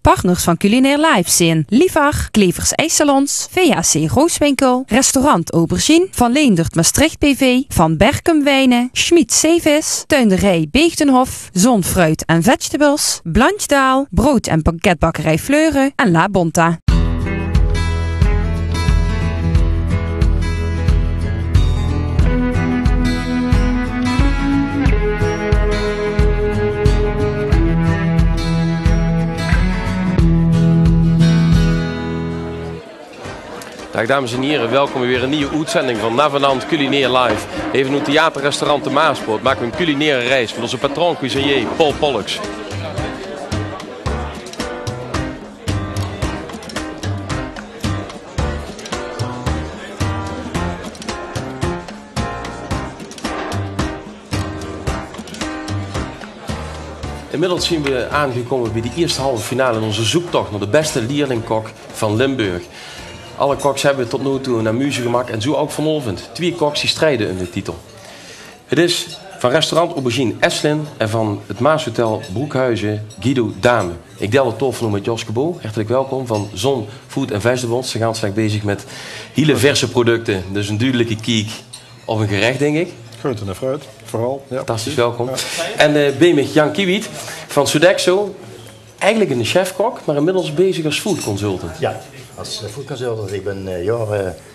Partners van Culinair Live zijn Livar, Klevers IJssalons, VAC Rooswinkel, Restaurant Aubergine, Van Leendert Maastricht BV, Van Berkum Wijnen, Schmid Zeevis, Tuinderij Beegdenhof, Zonfruit en Vegetables, Blanchdaal, Brood- en Pakketbakkerij Fleuren en La Bonta. Dag dames en heren, welkom bij weer een nieuwe uitzending van Navenant Culinair Live. Even een theaterrestaurant de Maaspoort maken we een culinaire reis met onze patron cuisinier Paul Pollux. Inmiddels zien we aangekomen bij de eerste halve finale in onze zoektocht naar de beste leerlingkok van Limburg. Alle koks hebben tot nu toe een amuse gemaakt en zo ook vanavond. 2 koks die strijden in de titel. Het is van restaurant Aubergine Eslin en van het Maashotel Broekhuizen Guido Dame. Ik deel het tof met Joske Bo. Hartelijk welkom van Zon Food en Vegetables. Ze gaan straks bezig met hele verse producten. Dus een duidelijke kiek op een gerecht, denk ik. Groenten en fruit, vooral. Ja. Fantastisch, welkom. Ja. En ben met Jan Kiewiet van Sodexo. Eigenlijk een chefkok, maar inmiddels bezig als food consultant. Ja, als food consultant.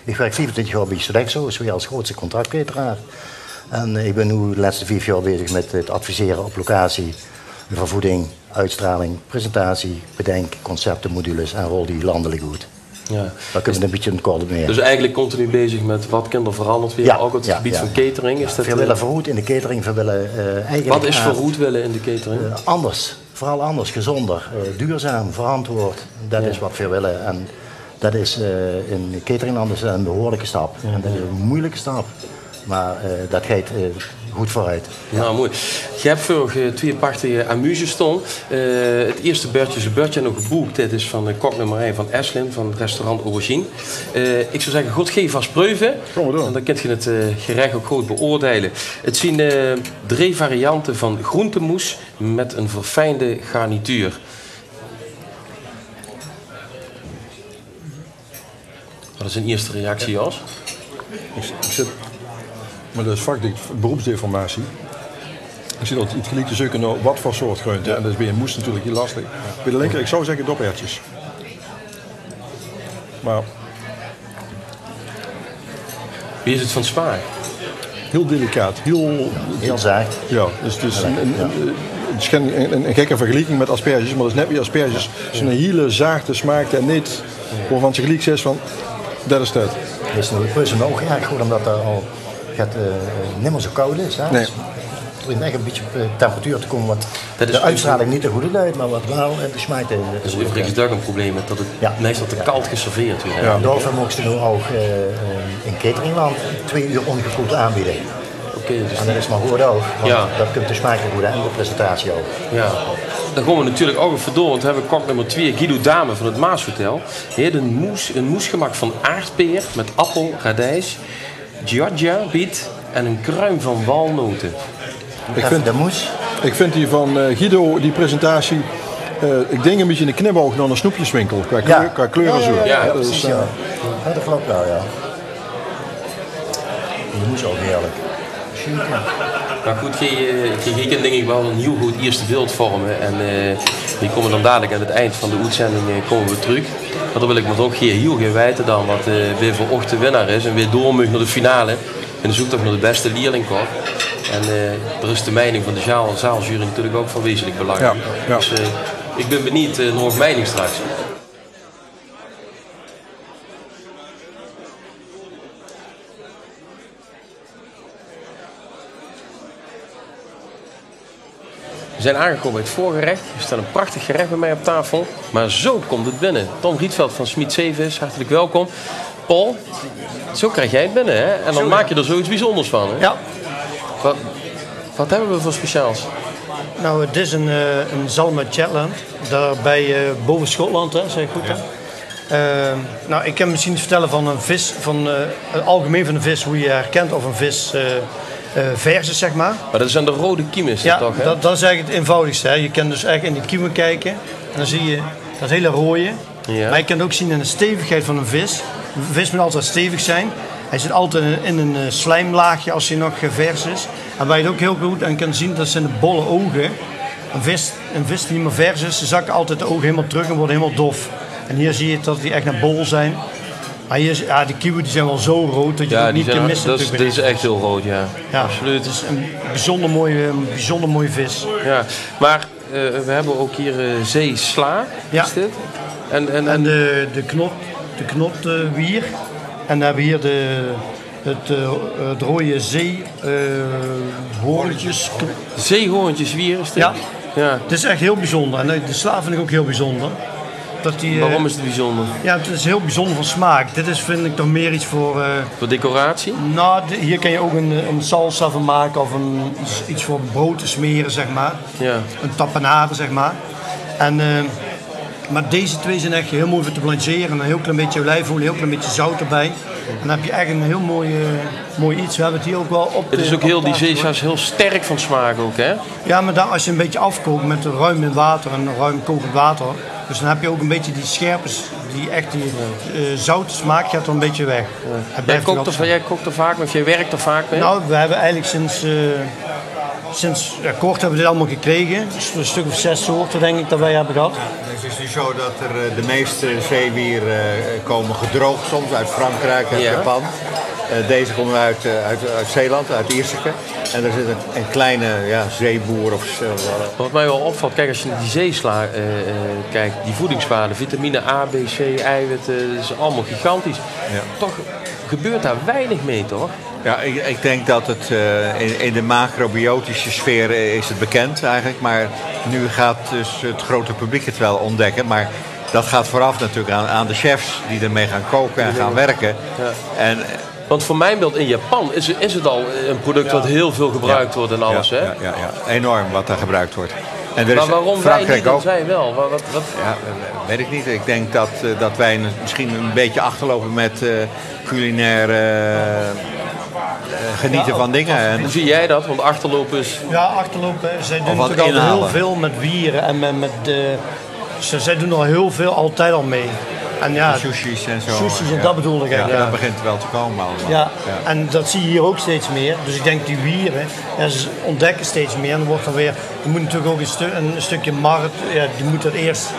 Ik werk 24 jaar bij Sodexo, als grootste contractcateraar. En ik ben nu de laatste 4 jaar bezig met het adviseren op locatie van voeding, uitstraling, presentatie, bedenk, concepten, modules en rol die landelijk goed. Ja. Daar kunnen we een beetje een kort mee. Dus eigenlijk continu bezig met wat kinderen veranderd weer, ook op het gebied van catering. Is dat, veel willen verhoed in de catering, veel willen eigenlijk... Wat is verhoed willen in de catering? Anders, vooral anders, gezonder, duurzaam, verantwoord. Dat is wat veel willen. En dat is in de catering anders een behoorlijke stap. En dat is een moeilijke stap. Maar dat gaat goed vooruit. Ja. Nou, mooi. Je hebt vorige 2 prachtige amuses stond. Het eerste beurtje is een beurtje nog geboekt. Dit is van kok nummer 1 van Eslin, van het restaurant Aubergine. Ik zou zeggen, God geef als preuven. En dan kun je het gerecht ook goed beoordelen. Het zijn 3 varianten van groentemoes met een verfijnde garnituur. Wat is een eerste reactie, Jos? Ik zit, maar dat is vaak beroepsdeformatie. Ik zit altijd iets gelijk te zoeken naar wat voor soort groente. Ja. En dat is bij een moes natuurlijk heel lastig. Bij de linker, ik zou zeggen doperwtjes. Maar... Wie is het van smaak? Heel delicaat, heel zacht. Ja, dus het is het is geen een gekke vergelijking met asperges, maar dat is net wie asperges. Het is een hele zachte smaak en niet waarvan ze gelijk zegt van, dat is dat. Het is een ook erg goed omdat er al niet meer zo koud is. Hè? Nee. Er is echt een beetje op temperatuur te komen, want de uitstraling niet te goed uit, maar wat wel en de smaak. Dat is overigens ook een probleem met dat het meestal te koud geserveerd wordt. Ja. Daarvoor mochten ze nu ook in cateringland 2 uur ongekoeld aanbieden. Dus en dat is maar goed ook, want dat komt de smaak goed en de presentatie ook. Ja. Dan gaan we natuurlijk ook even door, want we hebben kok nummer 2, Guido Dame van het Maashotel. Hij heeft een moes gemaakt van aardpeer met appel, radijs, Georgia, biet en een kruim van walnoten. Ik vind die van Guido, die presentatie, ik denk een beetje een knipoog naar een snoepjeswinkel, qua kleur en zo. Ja, precies, dat klopt wel, ja. Die moes ook heerlijk. Maar goed, je kan denk ik wel een heel goed eerste beeld vormen. En die komen dan dadelijk aan het eind van de uitzending komen we terug. Maar dan wil ik me ook heel gaan wijten dan wat weer voor ochtend winnaar is. En weer door naar de finale. En de zoektocht naar de beste leerlingkok. En er is de mening van de zaaljury natuurlijk ook van wezenlijk belang. Ja, ja. Dus ik ben benieuwd naar de mening straks. We zijn aangekomen bij het voorgerecht. Er staat een prachtig gerecht bij mij op tafel. Maar zo komt het binnen. Tom Rietveld van Schmid Zeevis, hartelijk welkom. Paul, zo krijg jij het binnen, hè? En dan maak je er zoiets bijzonders van, hè? Ja. Wat hebben we voor speciaals? Nou, het is een zalm uit Shetland. Daar bij boven Schotland, hè? Zeg ik goed, hè? Nou, ik kan misschien iets vertellen van een vis, van het algemeen van een vis, hoe je herkent of een vis versus, zeg maar. Maar dat zijn de rode kiemen, is dat toch? Hè? Dat is eigenlijk het eenvoudigste. Hè? Je kan dus echt in die kiemen kijken en dan zie je dat hele rode. Ja. Maar je kan het ook zien in de stevigheid van een vis. Een vis moet altijd stevig zijn. Hij zit altijd in een slijmlaagje als hij nog vers is. En waar je het ook heel goed aan kan zien, dat zijn de bolle ogen. Een vis die niet meer vers is, zakken altijd de ogen helemaal terug en worden helemaal dof. En hier zie je dat die echt naar bol zijn. Maar hier, ja, die kiwi die zijn wel zo rood dat je het niet kan missen. Dat is echt heel rood, ja. Absoluut. Het is een bijzonder mooie vis. Ja, maar we hebben ook hier zeesla, is dit? En de knotwier. En dan hebben we hier het rode zeehoorntjes. Zeehoorntjeswier is dit? Ja. Het is echt heel bijzonder. En de sla vind ik ook heel bijzonder. Waarom is het bijzonder? Ja, het is heel bijzonder van smaak. Dit is, vind ik, toch meer iets voor... Voor decoratie? Nou, hier kan je ook een salsa van maken of iets voor brood te smeren, zeg maar. Ja. Een tapenade, zeg maar. Maar deze twee zijn echt heel mooi voor te blancheren. Een heel klein beetje olijfolie, een heel klein beetje zout erbij. En dan heb je echt een heel mooi iets. We hebben het hier ook wel op. Het is ook die zeesla is heel sterk van smaak ook, hè? Ja, maar dan, als je een beetje afkookt met ruim in water en ruim kokend water. Dus dan heb je ook een beetje die scherpe, die zoute smaak gaat er een beetje weg. Ja. Jij kookt er vaak mee of jij werkt er vaak mee? Nou, we hebben eigenlijk sinds kort hebben we dit allemaal gekregen. Dus een stuk of 6 soorten denk ik dat wij hebben gehad. Het is nu zo dat er de meeste zeewier komen gedroogd soms uit Frankrijk en Japan. Deze komen uit Zeeland, uit Ierseke. En er zit een kleine zeeboer of zo. Wat mij wel opvalt, kijk, als je naar die zeesla kijkt, die voedingswaarden, vitamine A, B, C, eiwitten, dat is allemaal gigantisch. Ja. Toch gebeurt daar weinig mee, toch? Ja, ik denk dat het in de macrobiotische sfeer is het bekend eigenlijk. Maar nu gaat dus het grote publiek het wel ontdekken. Maar dat gaat vooraf natuurlijk aan de chefs die ermee gaan koken en gaan werken. Ja. Want voor mijn beeld in Japan is het al een product wat heel veel gebruikt wordt en alles, hè? Ja, enorm wat er gebruikt wordt. En er maar is waarom Frankrijk wij niet en ook. zij wel? Wat? Ja, weet ik niet. Ik denk dat wij misschien een beetje achterlopen met culinair genieten van dingen. Hoe zie jij dat? Want achterlopen is... Ja, achterlopen. Zij doen natuurlijk al heel veel met wieren en met zij doen al heel veel altijd al mee. En ja, sushis en zo. Sushis en dat bedoel ik eigenlijk. Dat begint wel te komen allemaal. Ja. En dat zie je hier ook steeds meer. Dus ik denk die wieren, ze ontdekken steeds meer. En dan wordt er weer, je moet natuurlijk ook een stukje markt, je moet dat eerst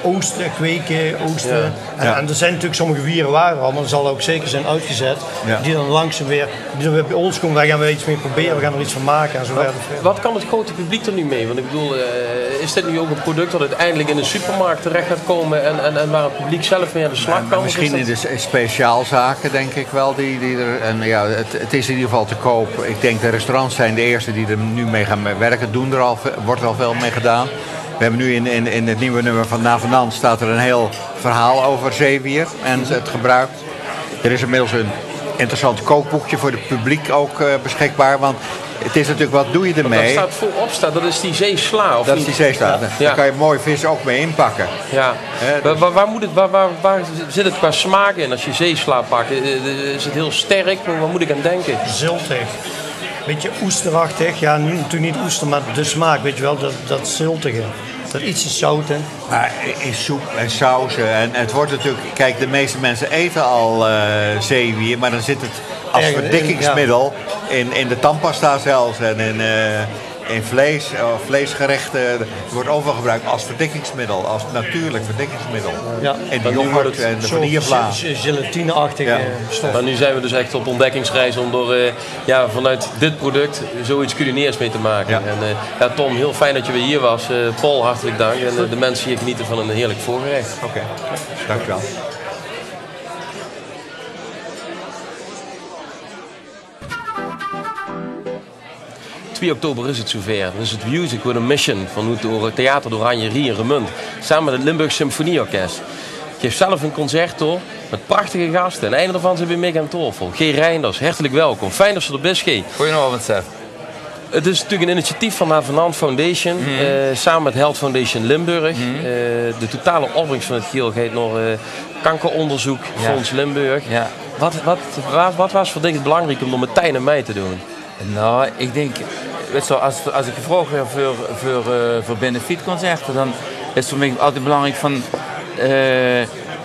oosten, kweken, oosten. En er zijn natuurlijk sommige wieren waren al, maar er zal ook zeker zijn uitgezet. Ja. Die dan langzaam weer bij ons komen, wij gaan weer iets mee proberen, we gaan er iets van maken. En zo wat kan het grote publiek er nu mee? Want ik bedoel, is dit nu ook een product dat uiteindelijk in een supermarkt terecht gaat komen en waar het publiek zelf mee aan de slag kan? Misschien in de speciaalzaken denk ik wel. Die er, en ja, het is in ieder geval te koop. Ik denk de restaurants zijn de eerste die er nu mee gaan werken. Wordt er al veel mee gedaan. We hebben nu in het nieuwe nummer van Navenant staat er een heel verhaal over zeewier en het gebruik. Er is inmiddels een interessant kookboekje voor het publiek ook beschikbaar. Want het is natuurlijk, wat doe je ermee? Dat staat voorop, dat is die zeesla. Of dat is die zeesla. Ja. Daar kan je mooi vis ook mee inpakken. Ja. Dus... Waar zit het qua smaak in als je zeesla pakt? Is het heel sterk? Waar moet ik aan denken? Ziltig. Beetje oesterachtig. Ja, natuurlijk niet oester, maar de smaak, weet je wel, dat ziltige. Dat ietsje zout, hè. Maar in soep en sausen. En het wordt natuurlijk... Kijk, de meeste mensen eten al zeewier, maar dan zit het als verdikkingsmiddel in de tandpasta zelfs. En in vleesgerechten. Het wordt overal gebruikt als verdikkingsmiddel. Als natuurlijk verdikkingsmiddel. Ja. En de yoghurt en de vanillevla. Gelatineachtige stof. Maar nu zijn we dus echt op ontdekkingsreis om door vanuit dit product zoiets culinairs mee te maken. Ja. En Tom, heel fijn dat je weer hier was. Paul, hartelijk dank. En de mensen hier genieten van een heerlijk voorgerecht. Oké, dankjewel. 2 oktober is het zover. Dan is het Music with a Mission van het Theater de Oranjerie in Remund. Samen met het Limburg Symfonieorkest. Geeft zelf een concerto met prachtige gasten. En een daarvan zijn we Mick en Torfel. G. Reinders, hartelijk welkom. Fijn dat ze er bent, G. Goedenavond, Sef. Het is natuurlijk een initiatief van Navenant Foundation. Samen met Health Foundation Limburg. De totale opbrengst van het geheel gaat naar kankeronderzoek Fonds Limburg. Ja. Wat was voor dich het belangrijk om met Tijn en mij te doen? Nou, ik denk, weet je, als ik gevraagd werd voor benefietconcerten, is voor mij altijd belangrijk van,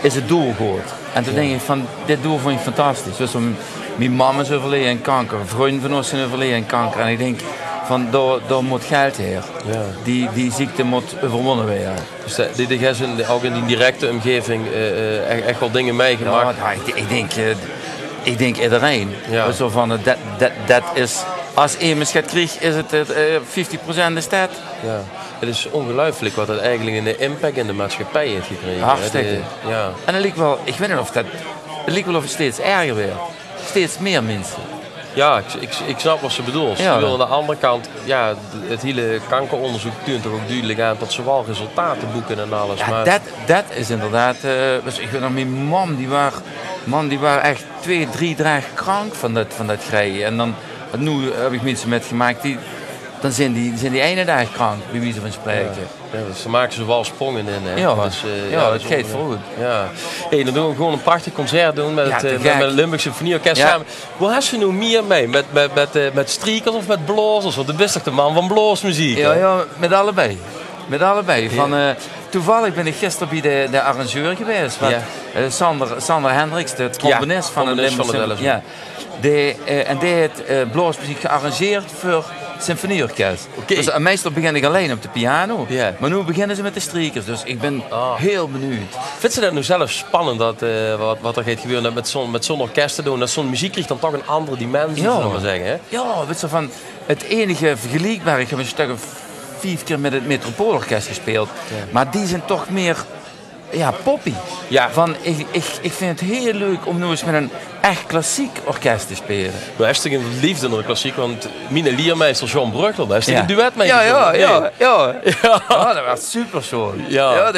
is het doel goed? En toen denk ik van, dit doel vond ik fantastisch. Dus mijn mama is overleden aan kanker, vrienden van ons zijn overleden aan kanker. En ik denk van, daar moet geld heen. Ja. Die ziekte moet overwonnen worden. Dus die hebben ook in die directe omgeving echt wel dingen meegemaakt? Ja, ik denk iedereen. Ja. Zo van, dat is, als iemand het krijgt, is het 50% de stad. Ja. Het is ongelooflijk wat dat eigenlijk in de impact in de maatschappij heeft gekregen. Hartstikke. Ja. En het lijkt wel, ik weet niet of het lijkt wel of het steeds erger wordt. Steeds meer mensen. Ja, ik snap wat ze bedoelt. Ja, ze wil aan de andere kant, ja, het hele kankeronderzoek toont toch ook duidelijk aan dat ze wel resultaten boeken en alles. Ja, maar dat is inderdaad, ik weet nog, mijn man die waren echt 2-3 dagen krank van dat grijden. En dan, nu heb ik mensen met gemaakt dan zijn die ene dag krank, bij wie ze van spreken. Ja, dus dan maken ze wel sprongen in. Hè. Ja, dus, dat gaat vooruit. Ja. Hey, dan doen we gewoon een prachtig concert doen met het Limburg Symfonieorkest samen. Hoe hebben ze nu meer mee? Met strikers of met blazers? Want de best toch de man van bluesmuziek? Ja, met allebei. Met allebei. Van, toevallig ben ik gisteren bij de arrangeur geweest. Sander Hendricks, de componist van het Limburg. Ja. Die heeft bluesmuziek gearrangeerd voor symfonieorkest. Okay. Dus meestal begin ik alleen op de piano. Yeah. Maar nu beginnen ze met de strikers. Dus ik ben heel benieuwd. Vindt ze dat nu zelf spannend dat, wat er gaat gebeuren met zo'n orkest te doen? Dat zo'n muziek krijgt dan toch een andere dimensie, zullen we maar zeggen. Hè? Ja, weet je, van het enige vergelijkbare. Ik heb een stuk of 5 keer met het Metropoolorkest gespeeld. Ja. Maar die zijn toch meer poppy. Ja. Van, ik vind het heel leuk om nu eens met een echt klassiek orkest te spelen. We hebben een liefde naar de klassiek, want mijn leermeester John Brugler, daar is een duet mee. Ja, dat was super zo. Ja,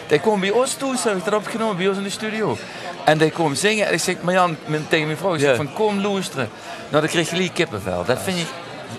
die kwam bij ons toe, ze hebben het opgenomen bij ons in de studio. En die kwam zingen en ik zeg, Marjan, tegen mijn vrouw, ik zeg van kom luisteren. Nou, dan kreeg je lief kippenvel. Dat vind ik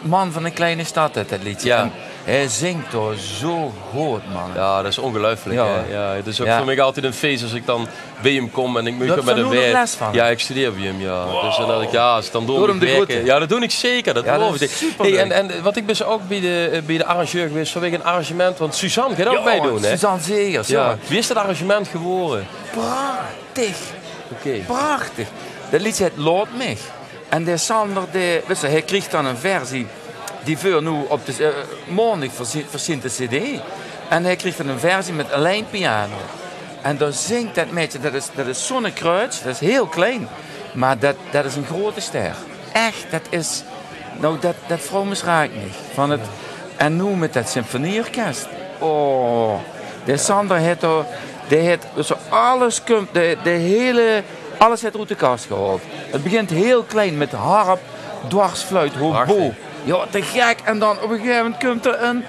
man van een kleine stad, dat liedje. Ja. Hij zingt toch zo goed, man. Ja, dat is ongelooflijk. Ja. Het is ook voor mij altijd een feest als ik dan bij hem kom en ik moet met hem werken. Ja, ik studeer bij hem, ja. Dus dan ik, als ik dan door moet werken. Ja, dat doe ik zeker. Dat beloof ik. Hey, en wat ik ben ook bij de arrangeur geweest vanwege een arrangement, want Suzanne gaat ook meedoen, hè? Suzanne Zegers, ja. Wie is dat arrangement geworden? Prachtig. Prachtig. Dat liedje heet Laat Mich. En de Sander, hij kreeg dan een versie die voor nu op de maandag verzint de cd. En hij kreeg dan een versie met alleen piano. En dan zingt dat meisje, dat is Zonnekruid, dat is heel klein. Maar dat is een grote ster. Echt, dat is, nou dat vrouw misraakt niet. Van het, en nu met dat symfonieorkest. Oh, de Sander heeft alles komt, alles heeft uit de kast gehaald. Het begint heel klein met harp, dwarsfluit, hobo. Ja, te gek. En dan op een gegeven moment komt er een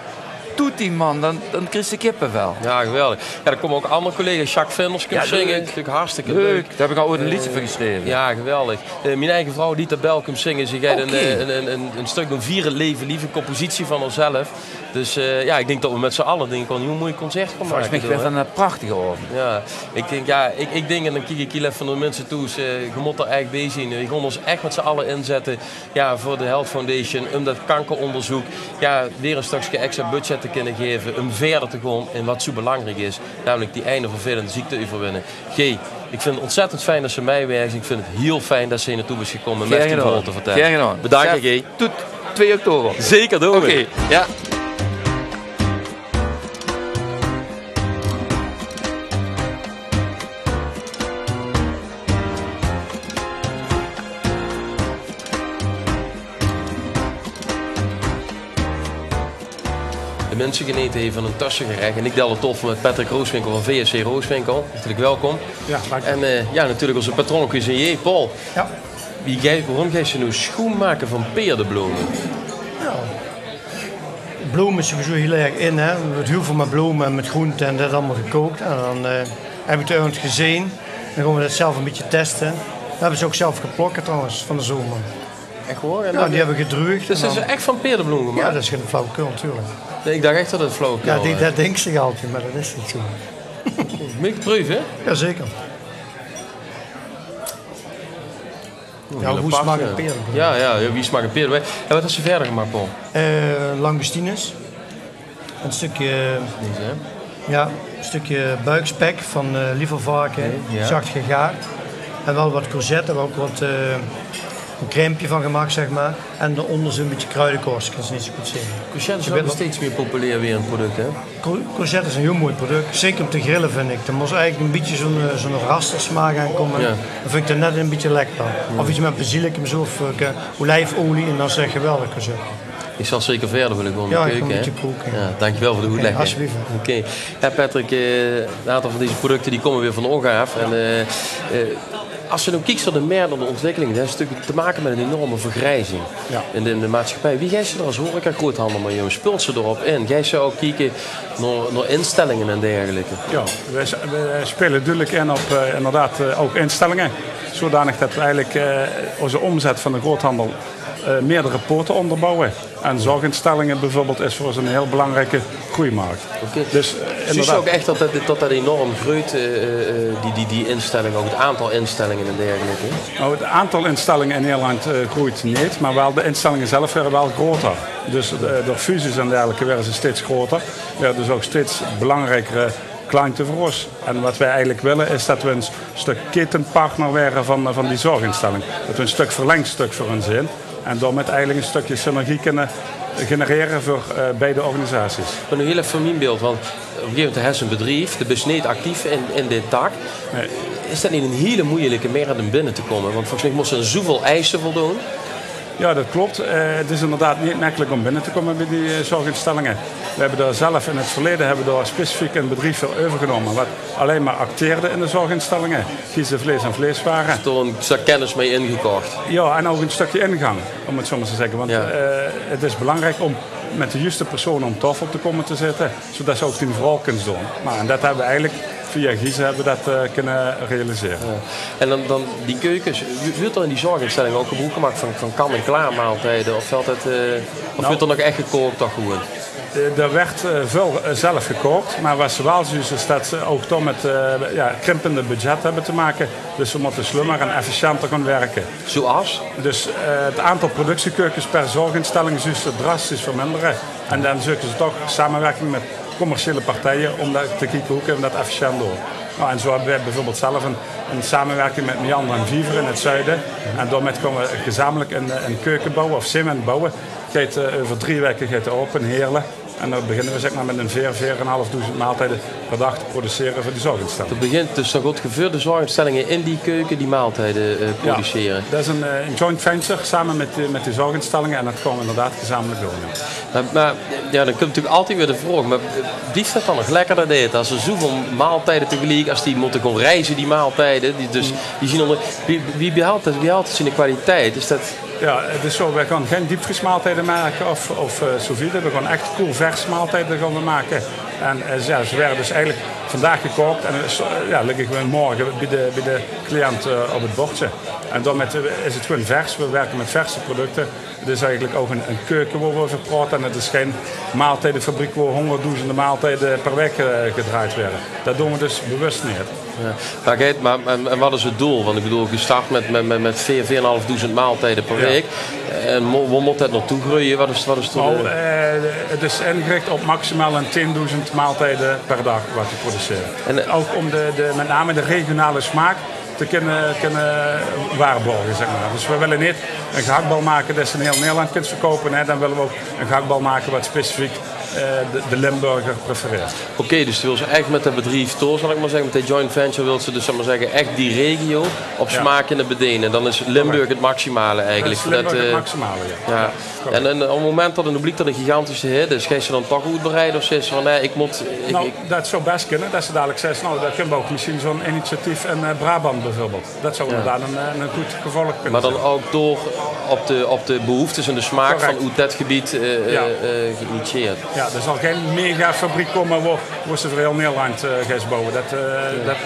toetie, man. Dan krijg je kippenvel. Ja, geweldig. Ja, er komen ook andere collega's. Jacques Vinders kunnen zingen. Natuurlijk hartstikke leuk. Daar heb ik al ooit een liedje voor geschreven. Ja, geweldig. Mijn eigen vrouw, Dita Bel, komt zingen. Ze gaat een stuk doen. Vieren leven, lieve compositie van haarzelf. Dus ik denk dat we met z'n allen een heel mooi concert gaan maken. Volgens mij werd een prachtige avond. Ja, ik denk, en dan kijk ik hier even naar de mensen toe. Je moet er echt bij zien. We gaan ons echt met z'n allen inzetten voor de Health Foundation. Om dat kankeronderzoek weer een stukje extra budget te kunnen geven. Om verder te gaan in wat zo belangrijk is. Namelijk die einde vervelende ziekte overwinnen. Ik vind het ontzettend fijn dat ze mij wijzen. Ik vind het heel fijn dat ze hier naartoe is gekomen om met die verhaal te vertellen. Bedankt, G. Tot 2 oktober. Zeker doen we. Oké. Ja. De mensen genieten even van een tassengerecht. En ik deel het tof met Patrick Rooswinkel van VSC Rooswinkel. Natuurlijk welkom. Ja, dank je. En natuurlijk onze patroon cuisinier Paul. Ja. Waarom ga je nu schoen maken van peerdebloemen? Ja. Bloemen is sowieso heel erg in. Hè. We hebben heel veel met bloemen en met groenten en dat allemaal gekookt. En dan heb ik het ergens gezien. Dan gaan we dat zelf een beetje testen. Dat hebben ze ook zelf geplokken trouwens van de zomer. Echt hoor? Ja, die hebben gedroogd. Dus dat is echt van peerdebloemen gemaakt? Ja, dat is geen flauwekul natuurlijk. Nee, ik dacht echt dat het flauwekul was. Ja, dat denkt zich altijd, maar dat is niet zo. Moet ik proeven, hè? Jazeker. Hoe smaakt een peerdebloem? Ja, wie smaakt een peerdebloem? En wat is er verder gemaakt, Paul? Langoustines. Een stukje Ja, een stukje buikspek van lievervarken, zacht gegaard. En wel wat courgette, daar hebben we ook wat een crèmepje van gemaakt, zeg maar. En daaronder zo'n beetje kruidenkorst, kan ze niet zo goed zien. Courgette is nog steeds meer populair weer een product, hè? Courgette is een heel mooi product, zeker om te grillen vind ik. Er moet eigenlijk een beetje zo'n rastersmaak aankomen. Ja. Dan vind ik dat net een beetje lekker. Of iets met basilicum zo, of olijfolie en dan zeg je geweldig courgette. Ik zal zeker verder willen gewoon in de Ja, ik keuken. ga een beetje proeven. Ja, dankjewel voor de uitleg. Ja, alsjeblieft. Oké. Ja, Patrick, een aantal van deze producten die komen weer van Ogga af. En, als je nou kijkt naar de meerdere ontwikkeling, dat heeft natuurlijk te maken met een enorme vergrijzing in de maatschappij. Wie gaat je er als horeca-groothandel maar jongens? Speelt ze erop in? Jij zou ook kijken naar instellingen en dergelijke? Ja, wij spelen duidelijk in op inderdaad ook instellingen. Zodanig dat we eigenlijk onze omzet van de groothandel meerdere poorten onderbouwen. En zorginstellingen bijvoorbeeld is voor ons een heel belangrijke groeimarkt. Okay. Dus zie je ook echt dat enorm groeit, die instellingen, ook het aantal instellingen en dergelijke? Nou, het aantal instellingen in Nederland groeit niet, maar wel de instellingen zelf werden wel groter. Dus door fusies en dergelijke werden ze steeds groter. Werden dus ook steeds belangrijkere klanten voor ons. En wat wij eigenlijk willen is dat we een stuk ketenpartner werden van die zorginstelling. Dat we een stuk verlengstuk voor hen zijn. En door met eigenlijk een stukje synergie kunnen genereren voor beide organisaties. Ik ben een heel even van mijn beeld, want op een gegeven moment is een bedrijf, de besneed actief in dit tak. Nee. Is dat niet een hele moeilijke meer om binnen te komen? Want volgens mij moesten ze zoveel eisen voldoen. Ja, dat klopt. Het is inderdaad niet makkelijk om binnen te komen bij die zorginstellingen. We hebben daar zelf in het verleden specifiek een bedrijf voor overgenomen wat alleen maar acteerde in de zorginstellingen. Kiezen vlees en vleeswaren. Is er een stuk kennis mee ingekocht? Ja, en ook een stukje ingang, om het zo maar te zeggen. Want het is belangrijk om met de juiste personen om tafel te komen te zitten, zodat ze ook die vooral kunnen doen. Maar en dat hebben we eigenlijk via Giezen hebben we dat kunnen realiseren. Ja. En dan die keukens, wordt er in die zorginstellingen ook gebruik gemaakt van kan-en-klaar maaltijden? Of wordt er nog echt gekookt toch gewoon? Er werd veel zelf gekookt, maar wat ze wel zien is dat ze ook toch met krimpende budget hebben te maken. Dus ze moeten slimmer en efficiënter gaan werken. Zoals? Dus het aantal productiekeukens per zorginstelling is drastisch verminderen. En dan zoeken ze toch samenwerking met commerciële partijen om te kijken hoe kunnen we dat efficiënt doen. Nou, en zo hebben we bijvoorbeeld zelf een samenwerking met Meander en Viever in het zuiden. En daarmee kunnen we gezamenlijk een keuken bouwen of cement bouwen. Over 3 weken gaat het open, Heerlen. En dan beginnen we zeg maar, met een 4.500 maaltijden per dag te produceren voor die zorginstellingen. Het begint dus dan goed gevuurde zorginstellingen in die keuken die maaltijden produceren? Ja, dat is een joint venture samen met die zorginstellingen en dat komen we inderdaad gezamenlijk doen. Ja. Maar dan komt natuurlijk altijd weer de vraag, maar blijft dat dan nog lekkerder dit? Als er zoveel maaltijden tegelijk, als die moeten gaan reizen, die maaltijden, die zien onder, wie behaalt het in de kwaliteit? Is dat... Ja, het is zo, wij gaan geen diepvriesmaaltijden maken of sous vide. We gaan echt vers maaltijden gaan we maken. En ze werden dus eigenlijk vandaag gekookt en liggen gewoon morgen bij de cliënt op het bordje. En daarmee is het gewoon vers. We werken met verse producten. Het is eigenlijk ook een keuken waar we over praten. En het is geen maaltijdenfabriek waar honderdduizenden maaltijden per week gedraaid werden. Dat doen we dus bewust niet. Ja. Maar en wat is het doel? Want ik bedoel, je start met 4.500 maaltijden per week. En waar moet dat naartoe groeien? Wat is het is ingericht op maximaal 10.000 maaltijden per dag wat we produceren. En ook om met name de regionale smaak te kunnen waarborgen, zeg maar. Dus we willen niet een gehaktbal maken dat ze in heel Nederland kunt verkopen. Hè. Dan willen we ook een gehaktbal maken wat specifiek de Limburger prefereert. Oké, dus wil ze echt met het bedrijf door, zal ik maar zeggen, met de joint venture wil ze dus zal maar zeggen, echt die regio op smaak in het bedienen. Dan is Limburg het maximale eigenlijk. Dat is Limburg het maximale, ja. En op het moment dat een publiek dat een gigantische hit is, ga je ze dan toch goed bereiden of zeggen ze van nee, ik moet... dat zou best kunnen, dat ze dadelijk zeggen, nou, dat kunnen we ook misschien zo'n initiatief in Brabant bijvoorbeeld. Dat zou inderdaad een goed gevolg kunnen maar dan zijn. ook door op de behoeftes en de smaak van hoe dat gebied geïnitieerd. Ja, er zal geen mega fabriek komen waar ze voor heel Nederland gaan bouwen.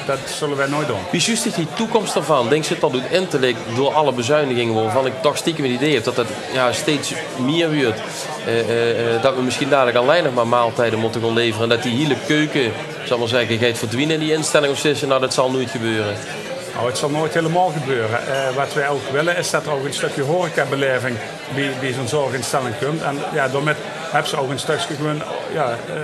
Dat zullen wij nooit doen. Wie juist is die toekomst ervan? Denk je dat doet in te lijken door alle bezuinigingen waarvan ik toch stiekem een idee heb dat steeds meer wordt. Dat we misschien dadelijk alleen nog maar maaltijden moeten gaan leveren. En dat die hele keuken, zal maar zeggen, gaat verdwijnen in die instelling of zeggen, nou dat zal nooit gebeuren. Nou, het zal nooit helemaal gebeuren. Wat wij ook willen is dat er ook een stukje horecabeleving bij zo'n zorginstelling komt. En daarmee hebben ze ook een stukje gewoon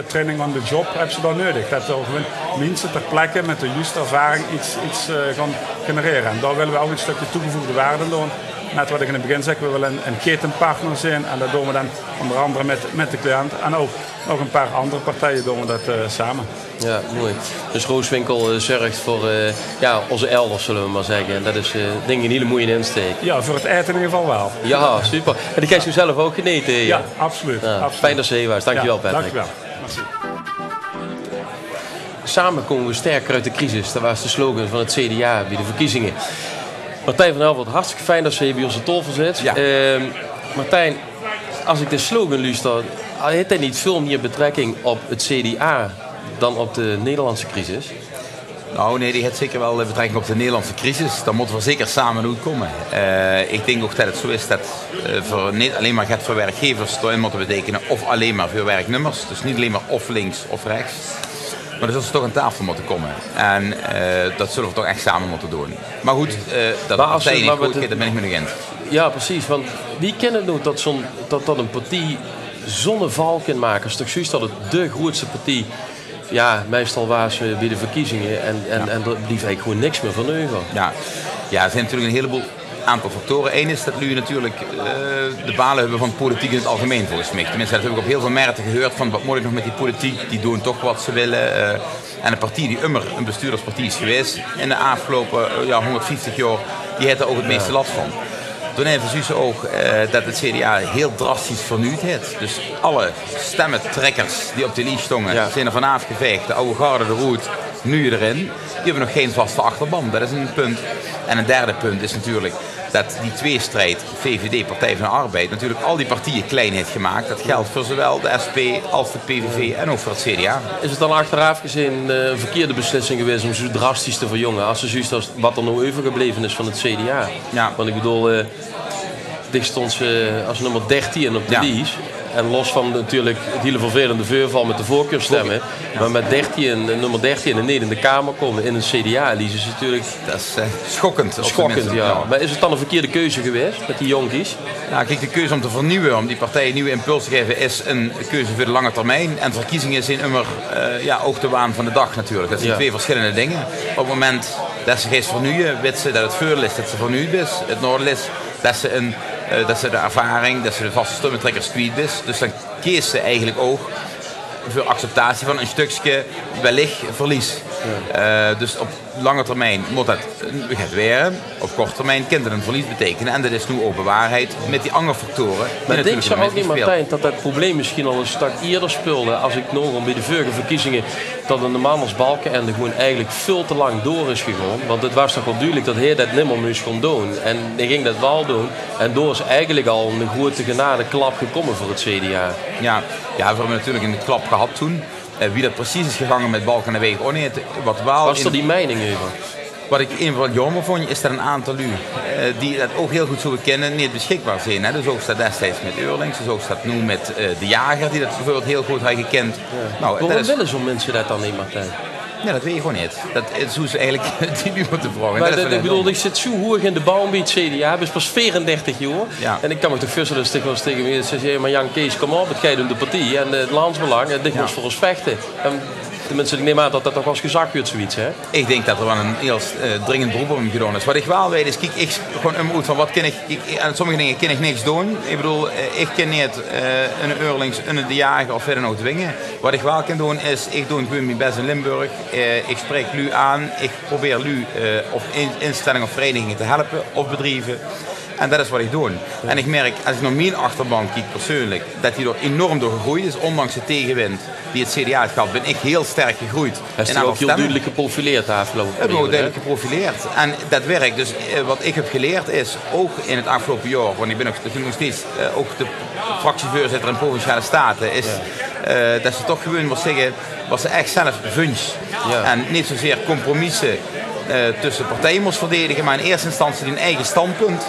training on the job hebben ze dan nodig. Dat er gewoon mensen ter plekke met de juiste ervaring iets gaan genereren. En daar willen we ook een stukje toegevoegde waarde doen. Net wat ik in het begin zei, we willen een ketenpartner zijn. En dat doen we dan onder andere met de cliënt. En ook nog een paar andere partijen doen we dat samen. Ja, mooi. Dus Rooswinkel zorgt voor onze elders, zullen we maar zeggen. En dat is denk ik een hele mooie insteek. Ja, voor het eten in ieder geval wel. Ja, super. En die krijg je zelf ook geneten. Ja, absoluut. Ja, absoluut. Fijn dat ze hier was. Dankjewel, Patrick. Dankjewel. Merci. Samen komen we sterker uit de crisis. Dat was de slogan van het CDA bij de verkiezingen. Martijn van Helvoort, hartstikke fijn dat ze hier bij onze tafel zit. Ja. Martijn, als ik de slogan luister, heeft hij niet veel meer betrekking op het CDA dan op de Nederlandse crisis? Nou nee, die heeft zeker wel betrekking op de Nederlandse crisis. Daar moeten we zeker samen uitkomen. Ik denk ook dat het zo is dat voor niet alleen maar gaat voor werkgevers erin moeten betekenen of alleen maar voor werknemers. Dus niet alleen maar of links of rechts. Maar er zullen ze toch aan tafel moeten komen. En dat zullen we toch echt samen moeten doen. Maar goed, dat partij niet goed gaat, daar ben ik mee eens. Ja, precies. Want wie kent het nou dat een partij zo'n val kan maken? Het is toch juist dat het de grootste partij... Ja, meestal was we bij de verkiezingen en er blief eigenlijk gewoon niks meer van over. Ja, er zijn natuurlijk een heleboel aantal factoren. Eén is dat jullie natuurlijk de balen hebben van politiek in het algemeen volgens mij. Tenminste, dat heb ik op heel veel merken gehoord van wat moet ik nog met die politiek, die doen toch wat ze willen. En een partij die immer een bestuurderspartij is geweest in de afgelopen 150 jaar, die heeft er ook het meeste last van. Toen hebben ze ook dat het CDA heel drastisch vernieuwd heeft. Dus alle stemmentrekkers die op de lijst stonden, zijn er van afgeveegd. De oude garde, de roet, nu erin. Die hebben nog geen vaste achterban. Dat is een punt. En een derde punt is natuurlijk dat die tweestrijd, VVD, Partij van de Arbeid, natuurlijk al die partijen klein heeft gemaakt. Dat geldt voor zowel de SP als de PVV en ook voor het CDA. Is het dan achteraf gezien een verkeerde beslissing geweest om zo drastisch te verjongen? Als ze juist als wat er nou overgebleven is van het CDA. Ja. Want ik bedoel, dit stond ze als nummer 13 op de lijst. En los van natuurlijk het hele vervelende voorval met de voorkeurstemmen. Ja. Maar met nummer 13 en niet in de Kamer komen in een CDA liezen ze natuurlijk... Dat is schokkend. Schokkend, ja. Maar is het dan een verkeerde keuze geweest met die jonkies? Nou, kijk, de keuze om te vernieuwen, om die partijen nieuwe impuls te geven, is een keuze voor de lange termijn. En verkiezingen zijn immer ook de waan van de dag natuurlijk. Dat zijn twee verschillende dingen. Op het moment dat ze gaat vernieuwen, weet ze dat het voordeel is dat ze vernieuwd is. Het nadeel is dat ze de ervaring, dat ze de vaste stemmentrekkers kwijt is. Dus dan kiest ze eigenlijk ook voor acceptatie van een stukje wellicht verlies. Ja. Dus op lange termijn moet dat gaat weren. Op korte termijn kan dat een verlies betekenen. En dat is nu ook bewaarheid met die andere factoren. Maar denk je ook niet, Martijn, dat dat probleem misschien al een stuk eerder speelde? Als ik nog bij de vorige verkiezingen dat een man als Balkenende gewoon eigenlijk veel te lang door is gegaan. Want het was toch wel duidelijk dat hij dat nimmer moest gaan doen. En hij ging dat wel doen. En door is eigenlijk al een grote genadeklap gekomen voor het CDA. Ja, we hebben natuurlijk een klap gehad toen. Wie dat precies is gegaan met Balkenende weet ik ook niet. Was er die mening over? Wat ik wat jammer vond, is dat een aantal die dat ook heel goed zullen kennen, niet beschikbaar zijn. Hè? Dus ook staat destijds met Eurlings, dus ook staat nu met de Jager, die dat bijvoorbeeld heel goed had gekend. Ja. Nou, waarom willen zo'n mensen dat dan niet, Martijn? Ja, dat weet je gewoon niet. Dat is hoe ze eigenlijk die nu moeten vragen. Maar ik bedoel, ik zit zo hoog in de bouw bij het CDA. Ik ben pas 34 jaar. Ja. En ik kan me toch voorstellen dat tegen me zeggen, maar Jan Kees, kom op, het gaat om de partij en het landsbelang. En dit moest voor ons vechten. En tenminste, ik neem aan dat dat toch was gezakt wordt, zoiets, hè? Ik denk dat er wel een heel dringend beroep op hem gedaan is. Wat ik wel weet is, kijk, ik gewoon uit van wat kan ik aan sommige dingen kan ik niks doen. Ik bedoel, ik kan niet een Eurlings, een de Jager of verder nog dwingen. Wat ik wel kan doen is, ik doe gewoon mijn best in Limburg. Ik spreek lu aan, ik probeer lu of instellingen of verenigingen te helpen of bedrijven. En dat is wat ik doe. Ja. En ik merk, als ik naar mijn achterban kijk persoonlijk, dat hij er enorm door gegroeid is. Ondanks de tegenwind die het CDA heeft gehad, ben ik heel sterk gegroeid. Hij is ook heel duidelijk geprofileerd de afgelopen periode. Ik heb ook duidelijk geprofileerd. En dat werkt. Dus wat ik heb geleerd is, ook in het afgelopen jaar, want ik ben nog steeds ook de fractievoorzitter in Provinciale Staten, is dat ze toch gewoon wat zeggen, wat ze echt zelf vinden. Ja. En niet zozeer compromissen tussen partijen moest verdedigen, maar in eerste instantie hun eigen standpunt.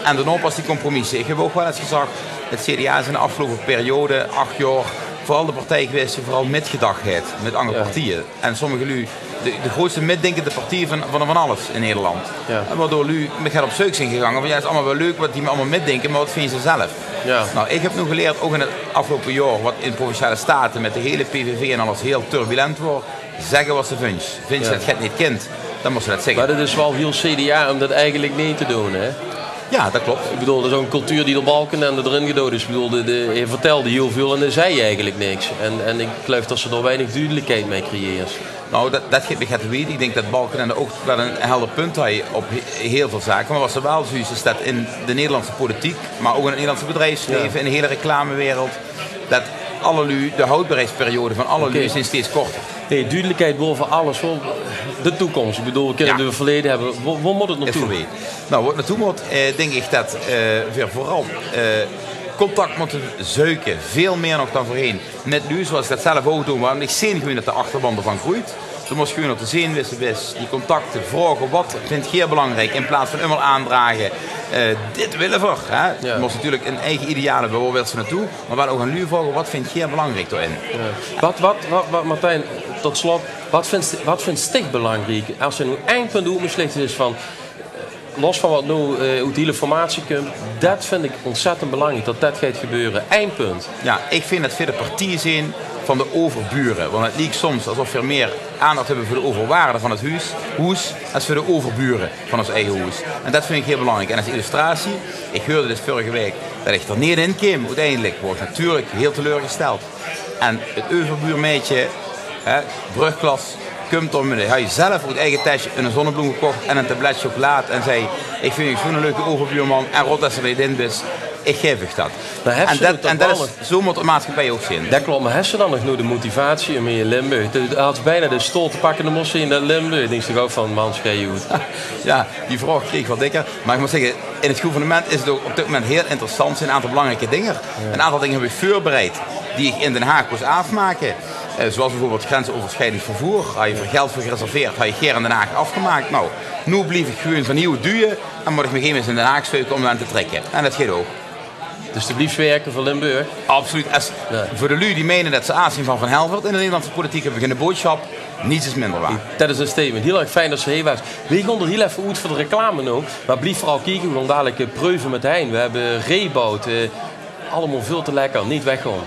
En daarna pas die compromissen. Ik heb ook wel eens gezegd, het CDA is in de afgelopen periode, 8 jaar, vooral de partij geweest die vooral metgedacht heeft met andere partijen. En sommige de grootste mitdenkende partij van alles in Nederland. Ja. En waardoor nu gaat op zoek zijn gegaan van ja, het is allemaal wel leuk wat die me allemaal mitdenken, maar wat vind je zelf? Ja. Nou, ik heb nu geleerd, ook in het afgelopen jaar, wat in Provinciale Staten met de hele PVV en alles heel turbulent wordt, zeggen wat ze vinden. Vind je dat het niet kent, dan moet ze dat zeggen. Maar dat is wel heel CDA om dat eigenlijk niet te doen, hè? Ja, dat klopt. Ik bedoel, er is ook een cultuur die de balken en erin gedood is. Ik bedoel, je vertelde heel veel en dan zei je eigenlijk niks. En ik geloof dat ze er weinig duidelijkheid mee creëren. Nou, dat geeft me te weten. Ik denk dat Balkenende ook wel een helder punt heeft op heel veel zaken. Maar wat ze wel zo is dat in de Nederlandse politiek, maar ook in het Nederlandse bedrijfsleven, in de hele reclamewereld, dat de houdbaarheidsperiode van alle lui is steeds korter. Nee, duidelijkheid boven alles. De toekomst. Ik bedoel, we kunnen het verleden hebben. Waar moet het naartoe? Nou, wat naartoe moet, denk ik dat we vooral contact moeten zoeken. Veel meer nog dan voorheen. Net nu, zoals ik dat zelf ook doe, maar ik zie gewoon dat de achterban ervan groeit. Dan moet je gewoon op de zin wissen, die contacten vragen, wat vind je belangrijk, in plaats van immer aandragen, dit willen we. Hè? Ja. Je moet natuurlijk een eigen idealen, waar wil ze naartoe, maar wel ook aan jullie vragen, wat vind je belangrijk daarin? Ja. Wat Martijn, tot slot, wat vindt Stig belangrijk? Als je nu één punt doet, slecht is van, los van wat nu uit de hele formatie komt, dat vind ik ontzettend belangrijk, dat gaat gebeuren. Eén punt. Ja, ik vind dat we de partij zijn van de overburen. Want het lijkt soms alsof we meer aandacht hebben voor de overwaarde van het huis als voor de overburen van ons eigen huis. En dat vind ik heel belangrijk. En als illustratie, ik hoorde dus vorige week dat ik er niet in kwam. Uiteindelijk wordt natuurlijk heel teleurgesteld. En het overbuurmeisje, brugklas, komt om hij had zelf uit eigen tasje een zonnebloem gekocht en een tablet chocolade en zei, ik vind je zo'n leuke overbuurman en rot als er niet in is. Ik geef je dat. En dat is, zo moet de maatschappij ook zien. Dat klopt, maar heb je dan nog nu de motivatie om in Limburg? Het had bijna de stoel te pakken, dan moest je in dat Limburg. Ik denk toch ook van, man, schei je goed. Ja, die vraag kreeg ik wel dikker. Maar ik moet zeggen, in het gouvernement is het ook op dit moment heel interessant. Een aantal belangrijke dingen. Ja. Een aantal dingen heb ik voorbereid die ik in Den Haag moest afmaken. Zoals bijvoorbeeld grensoverschrijdend vervoer. Had je geld voor gereserveerd, had je hier in Den Haag afgemaakt. Nou, nu blijf ik gewoon van nieuwe duwen en moet ik me geen eens in Den Haag zoeken om aan te trekken. En dat gaat ook. Dus te blijft werken voor Limburg? Absoluut. Voor de lui die menen dat ze aanzien van Helvert in de Nederlandse politiek hebben een boodschap, niets is minder waar. Dat is een statement. Heel erg fijn dat ze hier was. We gaan er heel even uit voor de reclame nu. Maar blijf vooral kijken, we gaan dadelijk preuven met Hein. We hebben Reebout. Allemaal veel te lekker. Niet weggaan.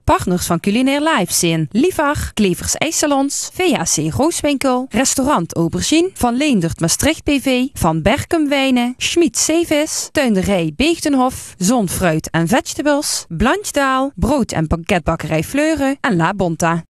Partners van Culinair Live zijn Liefag, Klevers IJssalons, VAC Rooswinkel, Restaurant Aubergine, Van Leendert Maastricht BV, Van Berkum Wijnen, Schmid Zeevis, Tuinderij Beegtenhof, Zonfruit en Vegetables, Blanchdaal, Brood- en Pakketbakkerij Fleuren en La Bonta.